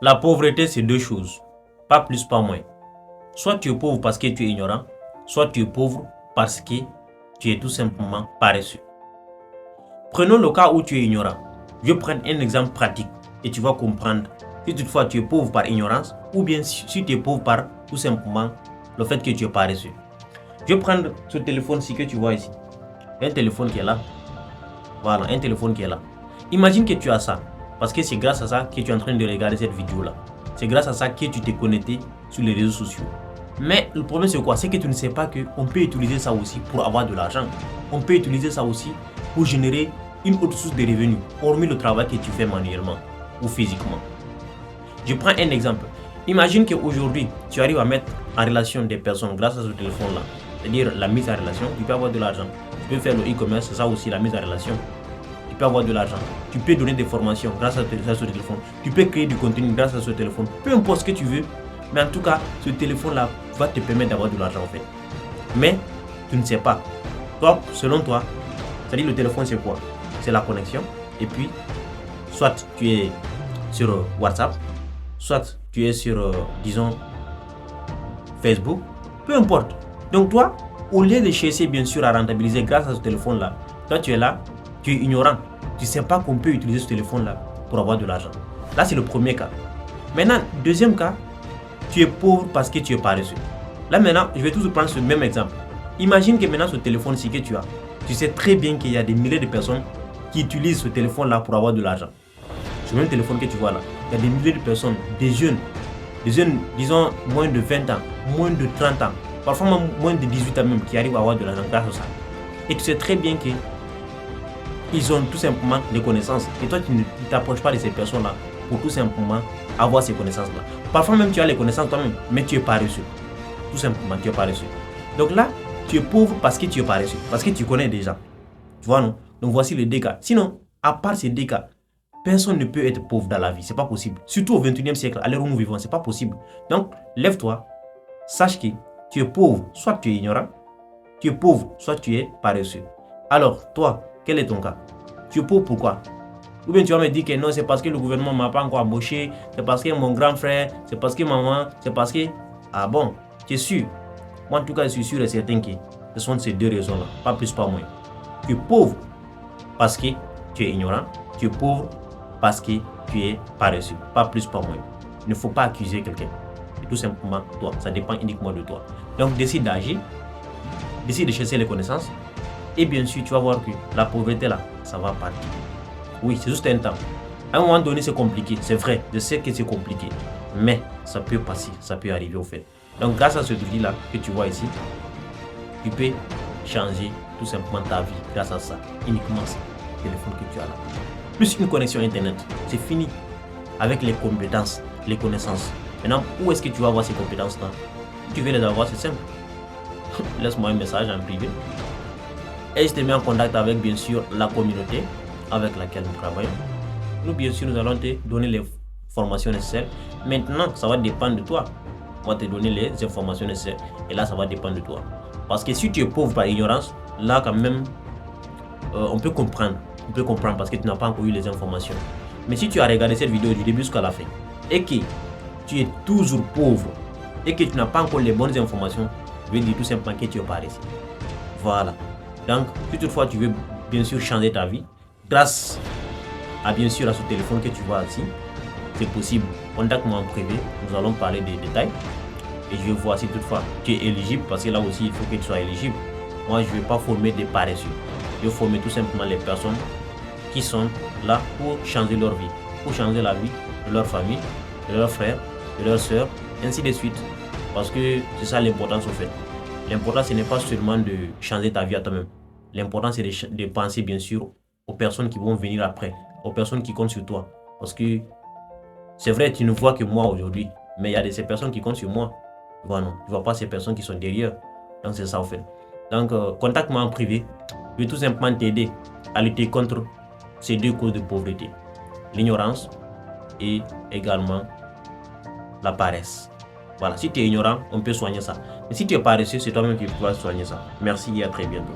La pauvreté, c'est deux choses. Pas plus, pas moins. Soit tu es pauvre parce que tu es ignorant, soit tu es pauvre parce que tu es tout simplement paresseux. Prenons le cas où tu es ignorant. Je vais prendre un exemple pratique et tu vas comprendre si toutefois tu es pauvre par ignorance ou bien si tu es pauvre par tout simplement le fait que tu es paresseux. Je vais prendre ce téléphone-ci que tu vois ici. Un téléphone qui est là. Voilà, un téléphone qui est là. Imagine que tu as ça. Parce que c'est grâce à ça que tu es en train de regarder cette vidéo-là. C'est grâce à ça que tu t'es connecté sur les réseaux sociaux. Mais le problème c'est quoi? C'est que tu ne sais pas qu'on peut utiliser ça aussi pour avoir de l'argent. On peut utiliser ça aussi pour générer une autre source de revenus, hormis le travail que tu fais manuellement ou physiquement. Je prends un exemple. Imagine qu'aujourd'hui, tu arrives à mettre en relation des personnes grâce à ce téléphone-là. C'est-à-dire la mise en relation, tu peux avoir de l'argent. Tu peux faire le e-commerce, c'est ça aussi la mise en relation. Tu peux avoir de l'argent. Tu peux donner des formations grâce à ce téléphone. Tu peux créer du contenu grâce à ce téléphone. Peu importe ce que tu veux. Mais en tout cas, ce téléphone-là va te permettre d'avoir de l'argent en fait. Mais tu ne sais pas. Toi, selon toi, c'est-à-dire le téléphone c'est quoi? C'est la connexion. Et puis, soit tu es sur WhatsApp, soit tu es sur, disons, Facebook. Peu importe. Donc toi, au lieu de chercher bien sûr à rentabiliser grâce à ce téléphone-là, toi tu es là, tu es ignorant. Tu ne sais pas qu'on peut utiliser ce téléphone-là pour avoir de l'argent. Là, c'est le premier cas. Maintenant, deuxième cas, tu es pauvre parce que tu es paresseux. Là maintenant, je vais toujours prendre ce même exemple. Imagine que maintenant ce téléphone-ci que tu as, tu sais très bien qu'il y a des milliers de personnes qui utilisent ce téléphone-là pour avoir de l'argent. Ce même téléphone que tu vois là, il y a des milliers de personnes, des jeunes, disons moins de 20 ans, moins de 30 ans, parfois même moins de 18 ans même, qui arrivent à avoir de l'argent grâce à ça. Et tu sais très bien que ils ont tout simplement des connaissances. Et toi, tu ne t'approches pas de ces personnes-là pour tout simplement avoir ces connaissances-là. Parfois même, tu as les connaissances toi-même, mais tu es paresseux. Tout simplement, tu es paresseux. Donc là, tu es pauvre parce que tu es paresseux, parce que tu connais déjà. Tu vois, non? Donc voici les deux cas. Sinon, à part ces deux cas, personne ne peut être pauvre dans la vie. C'est pas possible. Surtout au 21e siècle, à l'heure où nous vivons, c'est pas possible. Donc, lève-toi, sache que tu es pauvre, soit tu es ignorant, tu es pauvre, soit tu es paresseux. Alors, toi, quel est ton cas? Tu es pauvre pourquoi? Ou bien tu vas me dire que non, c'est parce que le gouvernement ne m'a pas encore embauché, c'est parce que mon grand frère, c'est parce que maman, c'est parce que... Ah bon, tu es sûr? Moi en tout cas, je suis sûr et certain que ce sont ces deux raisons-là, pas plus, pas moins. Tu es pauvre parce que tu es ignorant, tu es pauvre parce que tu es paresseux, pas plus, pas moins. Il ne faut pas accuser quelqu'un, c'est tout simplement toi, ça dépend uniquement de toi. Donc décide d'agir, décide de chercher les connaissances, et bien sûr, tu vas voir que la pauvreté là, ça va partir. Oui, c'est juste un temps. À un moment donné, c'est compliqué. C'est vrai, je sais que c'est compliqué. Mais ça peut passer, ça peut arriver au fait. Donc, grâce à ce outil là que tu vois ici, tu peux changer tout simplement ta vie grâce à ça. Uniquement ça, le téléphone que tu as là. Plus une connexion Internet, c'est fini avec les compétences, les connaissances. Maintenant, où est-ce que tu vas avoir ces compétences-là? Tu veux les avoir, c'est simple. Laisse-moi un message en privé. Et je te mets en contact avec, bien sûr, la communauté avec laquelle nous travaillons. Nous, bien sûr, nous allons te donner les formations nécessaires. Maintenant, ça va dépendre de toi. On va te donner les informations nécessaires. Et là, ça va dépendre de toi. Parce que si tu es pauvre par ignorance, là, quand même, on peut comprendre. On peut comprendre parce que tu n'as pas encore eu les informations. Mais si tu as regardé cette vidéo du début jusqu'à la fin, et que tu es toujours pauvre, et que tu n'as pas encore les bonnes informations, je veux dire tout simplement que tu es paresseux. Voilà. Donc, si toutefois tu veux bien sûr changer ta vie, grâce à bien sûr à ce téléphone que tu vois ici, c'est possible. Contacte-moi en privé, nous allons parler des détails. Et je vais voir si toutefois tu es éligible, parce que là aussi il faut que tu sois éligible. Moi je ne vais pas former des paresseux. Je vais former tout simplement les personnes qui sont là pour changer leur vie. Pour changer la vie de leur famille, de leurs frères, de leurs soeurs, ainsi de suite. Parce que c'est ça l'importance au fait. L'important, ce n'est pas seulement de changer ta vie à toi-même. L'important, c'est de penser, bien sûr, aux personnes qui vont venir après, aux personnes qui comptent sur toi. Parce que c'est vrai, tu ne vois que moi aujourd'hui, mais il y a ces personnes qui comptent sur moi. Voilà, tu ne vois pas ces personnes qui sont derrière. Donc, c'est ça, au fait. Donc, contacte-moi en privé. Je vais tout simplement t'aider à lutter contre ces deux causes de pauvreté. L'ignorance et également la paresse. Voilà, si tu es ignorant, on peut soigner ça. Mais si tu es paresseux, c'est toi-même qui pourras soigner ça. Merci et à très bientôt.